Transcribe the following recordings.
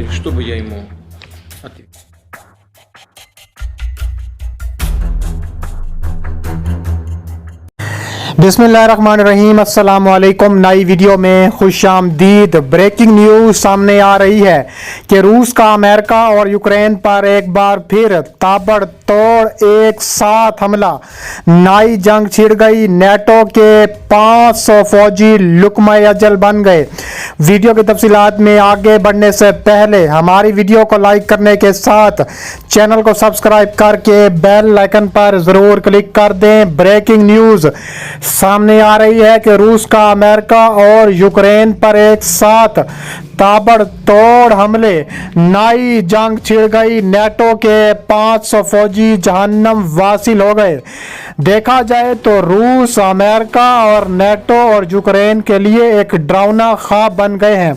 И что бы я ему ответил? बिस्मिल्लाहिर्रहमानिर्रहीम, अस्सलाम वालेकुम। नई वीडियो में खुश आमदीद। ब्रेकिंग न्यूज़ सामने आ रही है कि रूस का अमेरिका और यूक्रेन पर एक बार फिर ताबड़तोड़ एक साथ हमला, नई जंग छिड़ गई। नेटो के 500 फौजी लुकमा अजल बन गए। वीडियो की तफसीलात में आगे बढ़ने से पहले हमारी वीडियो को लाइक करने के साथ चैनल को सब्सक्राइब करके बेल आइकन पर ज़रूर क्लिक कर दें। ब्रेकिंग न्यूज़ सामने आ रही है कि रूस का अमेरिका और यूक्रेन पर एक साथ ताबड़तोड़ हमले, नई जंग छिड़ गई। नेटो के 500 फौजी जहन्नम वासिल हो गए। देखा जाए तो रूस, अमेरिका और नेटो और यूक्रेन के लिए एक डरावना ख्वाब बन गए हैं।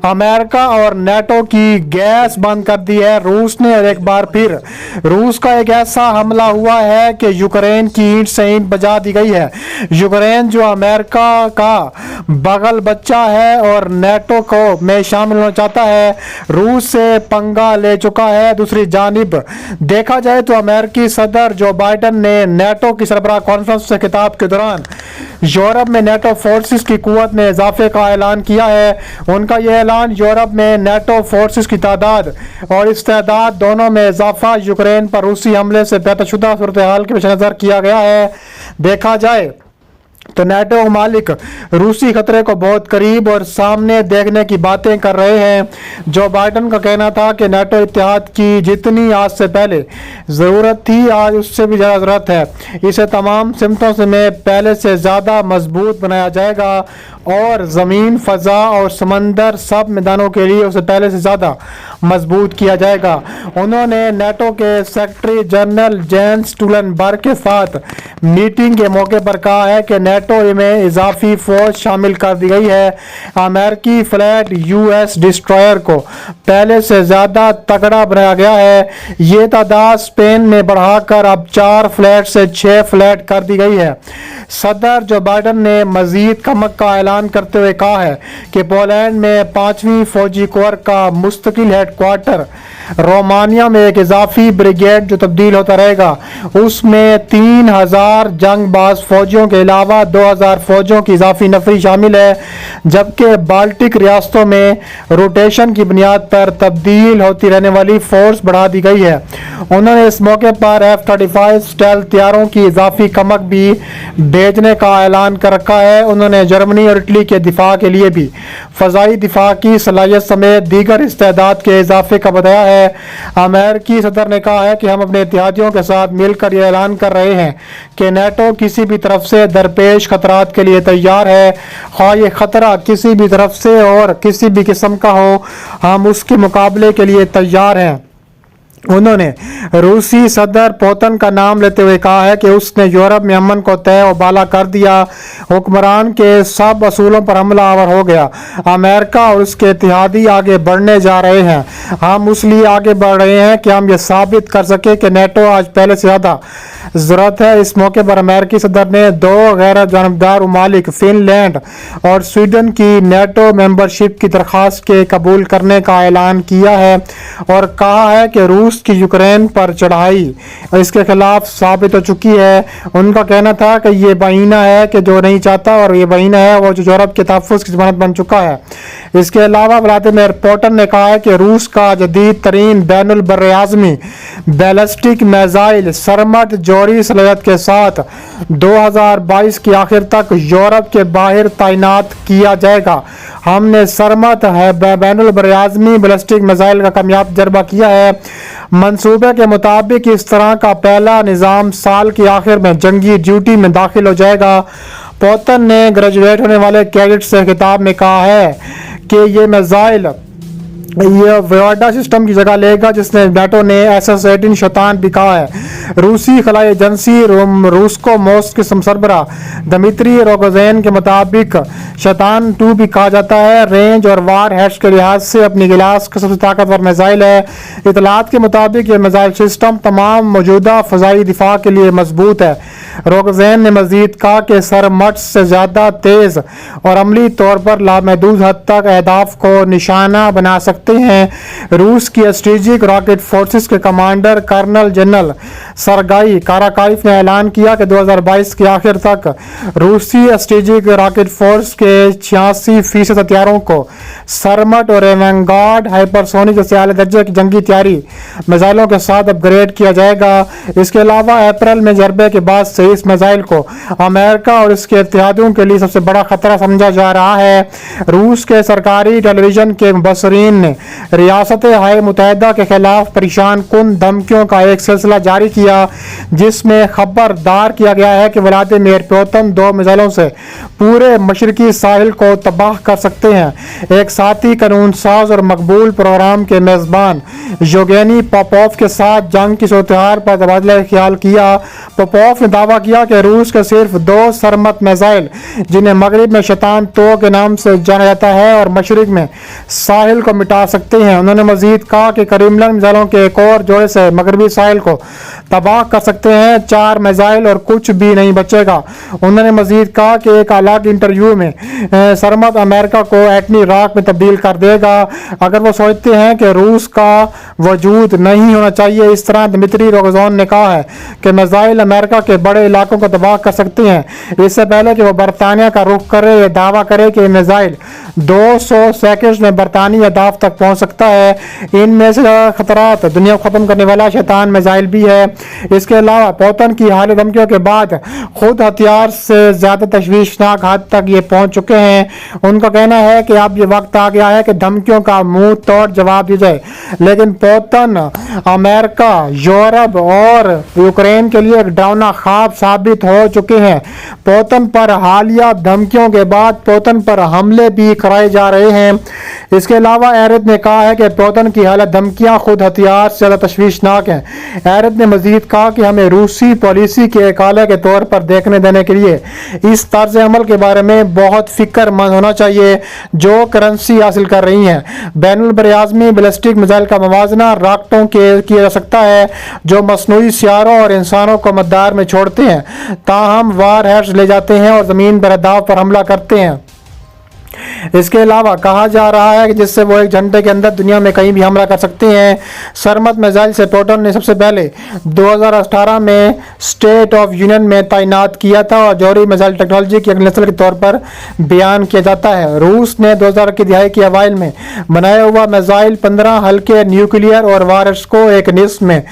अमेरिका और नेटो की गैस बंद कर दी है रूस ने, और एक बार फिर रूस का एक ऐसा हमला हुआ है कि यूक्रेन की ईंट से ईंट बजा दी गई है। यूक्रेन जो अमेरिका का बगल बच्चा है और नेटो को में शामिल होना चाहता है, रूस से पंगा ले चुका है। दूसरी जानिब देखा जाए तो अमेरिकी सदर जो बाइडन ने नेटो की सरबराह कॉन्फ्रेंस से खिताब के दौरान यूरोप में नेटो फोर्सेस की कुव्वत में इजाफे का ऐलान किया है। उनका यह ऐलान यूरोप में नेटो फोर्सेस की तादाद और इस्तेदाद दोनों में इजाफा यूक्रेन पर रूसी हमले से पैदाशुदा सूरत हाल के पेश नज़र किया गया है। देखा जाए तो नेटो मालिक रूसी खतरे को बहुत करीब और सामने देखने की बातें कर रहे हैं। जो बाइडन का कहना था कि नेटो इत्तेहाद की जितनी आज से पहले ज़रूरत थी, आज उससे भी ज़्यादा ज़रूरत है। इसे तमाम सिमतों से में पहले से ज़्यादा मजबूत बनाया जाएगा और ज़मीन, फ़ज़ा और समंदर सब मैदानों के लिए उसे पहले से ज़्यादा मजबूत किया जाएगा। उन्होंने नेटो के सेक्रेटरी जनरल जेंस स्टोलटनबर्ग के साथ मीटिंग के मौके पर कहा है कि नेटो में इजाफी फौज शामिल कर दी गई है। अमेरिकी फ्लैट यूएस डिस्ट्रॉयर को पहले से ज़्यादा तगड़ा बनाया गया है। ये तादाद स्पेन में बढ़ाकर अब 4 फ्लैट से 6 फ्लैट कर दी गई है। सदर जो बाइडन ने मजीद कमक का ऐलान करते हुए कहा है कि पोलैंड में 5वीं फौजी कोर का मुस्तकिल हेडक्वार्टर, रोमानिया में एक इजाफी ब्रिगेड जो तब्दील होता रहेगा, उसमें 3000 जंगबाज फौजियों के अलावा 2000 फौजियों की इजाफी नफरी शामिल है। जबकि बाल्टिक रियासतों में रोटेशन की बुनियाद पर तब्दील होती रहने वाली फोर्स बढ़ा दी गई है। उन्होंने इस मौके पर F-35 स्टेल्थ तैयारों की इजाफी कमक भी भेजने का ऐलान कर रखा है। उन्होंने जर्मनी और इटली के दिफा के लिए भी फ़ज़ाई दिफा की सलाहियत समेत दीगर इस्तेदाद के इजाफे का बताया है। अमेरिकी सदर ने कहा है कि हम अपने इत्तेहादियों के साथ मिलकर यह ऐलान कर रहे हैं कि नेटो किसी भी तरफ से दरपेश खतरात के लिए तैयार है। हाँ, ये खतरा किसी भी तरफ से और किसी भी किस्म का हो, हम उसके मुकाबले के लिए तैयार हैं। उन्होंने रूसी सदर पुतिन का नाम लेते हुए कहा है कि उसने यूरोप में अमन को तय और बाला कर दिया। हुक्मरान के सब असूलों पर हमला आवर हो गया। अमेरिका और उसके इत्तेहादी आगे बढ़ने जा रहे हैं। हम उस लिए आगे बढ़ रहे हैं कि हम ये साबित कर सके कि नेटो आज पहले से ज़्यादा ज़रूरत है। इस मौके पर अमेरिकी सदर ने 2 गैर जानबदार ममालिक फिनलैंड और स्वीडन की नेटो मेंबरशिप की दरख्वास्त के कबूल करने का ऐलान किया है और कहा है कि रूस की यूक्रेन पर चढ़ाई इसके खिलाफ साबित हो चुकी है। उनका कहना था कि ये बहाना है कि जो नहीं चाहता, और ये बहाना है वो जो यूरोप के तहफ़्फ़ुज़ की ज़मानत बन चुका है। इसके अलावा व्लादिमीर पुतिन ने कहा है कि रूस का जदीद तरीन बैनुल बर्र-ए-आज़मी बैलिस्टिक मिसाइल सरमट जोरी सलाहियत के साथ 2022 के आखिर तक यूरोप के बाहर तैनात किया जाएगा। हमने सरमत बैनुल बर्र-ए-आज़मी बैलिस्टिक मिसाइल का कामयाब तजर्बा किया है। मंसूबे के मुताबिक इस तरह का पहला निज़ाम साल के आखिर में जंगी ड्यूटी में दाखिल हो जाएगा। पुतिन ने ग्रेजुएट होने वाले कैडेट से खिताब में कहा है कि ये मिसाइल ये वाडा सिस्टम की जगह लेगा जिसने नेटो ने SS-18 शैतान भी कहा है। रूसी खलाई एजेंसी रूसको मोस्क के सरबराह दमित्री रोगोजेन के मुताबिक शैतान 2 भी कहा जाता है। रेंज और वार हेड्स के लिहाज से अपनी गिलास का सबसे ताकतवर मिसाइल है। इतलात के मुताबिक ये मिसाइल सिस्टम तमाम मौजूदा फ़ज़ाई दिफा के लिए मजबूत है। रोगज़ैन ने मज़ीद कहा कि सरमट से ज़्यादा तेज़ और अमली तौर पर लामहदूद हद तक अहदाफ को निशाना बना सकते हैं। रूस की स्ट्रेटेजिक रॉकेट फोर्सेस के कमांडर कर्नल जनरल सरगाई काराकाइफ ने ऐलान किया कि 2022 के आखिर तक रूसी स्ट्रेटेजिक रॉकेट फोर्स के 86% हथियारों को सरमट और एवेंगार्ड हाइपरसोनिक जैसे आले दर्जे की जंगी तैयारी मिसाइलों के साथ अपग्रेड किया जाएगा। इसके अलावा अप्रैल में जरबे के बाद से इस मिसाइल को अमेरिका और इसके इत्तेहादियों के लिए सबसे बड़ा खतरा समझा जा रहा है। रूस के सरकारी टेलीविजन के मुबसरीन ने रियासत हाय मुत्तहिदा के खिलाफ परेशान कुन धमकियों का एक सिलसिला जारी किया, जिसमें खबरदार किया गया है कि व्लादिमीर पुतिन 2 मिसाइलों से पूरे मशरकी साहिल को तबाह कर सकते हैं। एक साथी कानून साज और मकबूल प्रोग्राम के मेज़बान योगेनी पोपोव के साथ जंग की सूरत पर तबादला ख्याल किया। पोपोव ने दावा किया कि रूस के सिर्फ 2 सरमत मिसाइल, जिन्हें मगरिब में शैतान 2 के नाम से जाना जाता है, और मशरिक में साहिल को मिटा सकते हैं। उन्होंने मजीद कहा कि करीमलन मिसाइलों के एक और जोड़े से मगरबी साहिल को तबाह कर सकते हैं। 4 मिसाइल और कुछ भी नहीं बचेगा। उन्होंने मजीद कहा कि एक अलग इंटरव्यू में सरमत अमेरिका को एटमी राख में तब्दील कर देगा। अगर वो सोचते हैं कि रूस का वजूद नहीं होना चाहिए, इस तरह दिमित्री रोगोजोन ने कहा है कि मिसाइल अमेरिका के बड़े इलाकों को तबाह कर सकते हैं। इससे पहले कि वो बरतानिया का रुख करे, ये दावा करे कि मिसाइल 200 सेकंड में बरतानी अहदाफ तक पहुंच सकता है। इनमें से खतरात दुनिया को खत्म करने वाला शैतान मिसाइल भी है। इसके अलावा पुतिन की हाल धमकियों के बाद खुद हथियार से ज्यादा तशवीशनाक हद तक ये पहुंच चुके हैं। उनका कहना है कि अब ये वक्त आ गया है कि धमकियों का मुंह तोड़ जवाब दिया जाए। लेकिन पुतिन अमेरिका, यूरोप और यूक्रेन के लिए एक डरावना ख्वाब साबित हो चुके हैं। पुतिन पर हालिया धमकियों के बाद पुतिन पर हमले भी कराए जा रहे हैं। इसके अलावा एरद ने कहा है कि पुतिन की हालत धमकियां खुद हथियार से ज़्यादा तशवीशनाक हैं। एरद ने मजीद कहा कि हमें रूसी पॉलिसी के एक आले के तौर पर देखने देने के लिए इस तर्ज अमल के बारे में बहुत फिक्रमंद होना चाहिए जो करेंसी हासिल कर रही हैं। बैनुल बरआज़मी बैलिस्टिक मिसाइल का मवाजना रॉकेटों के किया जा सकता है जो मसनूई सियारों और इंसानों को मद्दार में छोड़ते हैं, ताहम वार हेड्स ले जाते हैं और ज़मीन पर अहदाफ पर हमला करते हैं। इसके अलावा कहा जा रहा है कि जिससे वो 1 घंटे के अंदर दुनिया में कहीं भी हमला कर सकते हैं। सरमत मिसाइल से पुतिन ने सबसे पहले 2018 में स्टेट ऑफ यूनियन में तैनात किया था और जौहरी मिसाइल टेक्नोलॉजी की एक नस्ल के तौर पर बयान किया जाता है। रूस ने 2000 की दिहाई के अवाइल में बनाया हुआ मिसाइल 15 हल्के न्यूक्लियर और वायरस को एक निस्फ में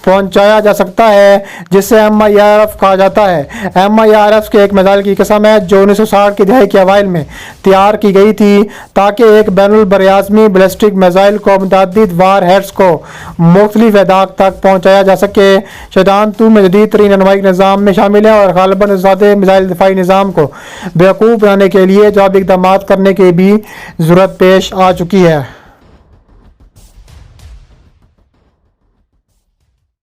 पहुंचाया जा सकता है, जिसे MIRF कहा जाता है। MIRF के एक मिसाइल की किस्म है जो 1960 की दिहाई के अवाइल में तैयार की गई थी ताकि एक बैनुल बरआज़मी बैलिस्टिक मिसाइल को मुतअद्दिद वार हेड्स को मुख्तलिफ अहदाफ तक पहुंचाया जा सके। शैतान 2 में जदीद तरीन रनमाई निज़ाम में शामिल है और गालिबन ज़्यादा मिसाइल दिफाई निज़ाम को बेवकूफ़ बनाने के लिए जवाबी इक़दामात करने की भी ज़रूरत पेश आ चुकी है।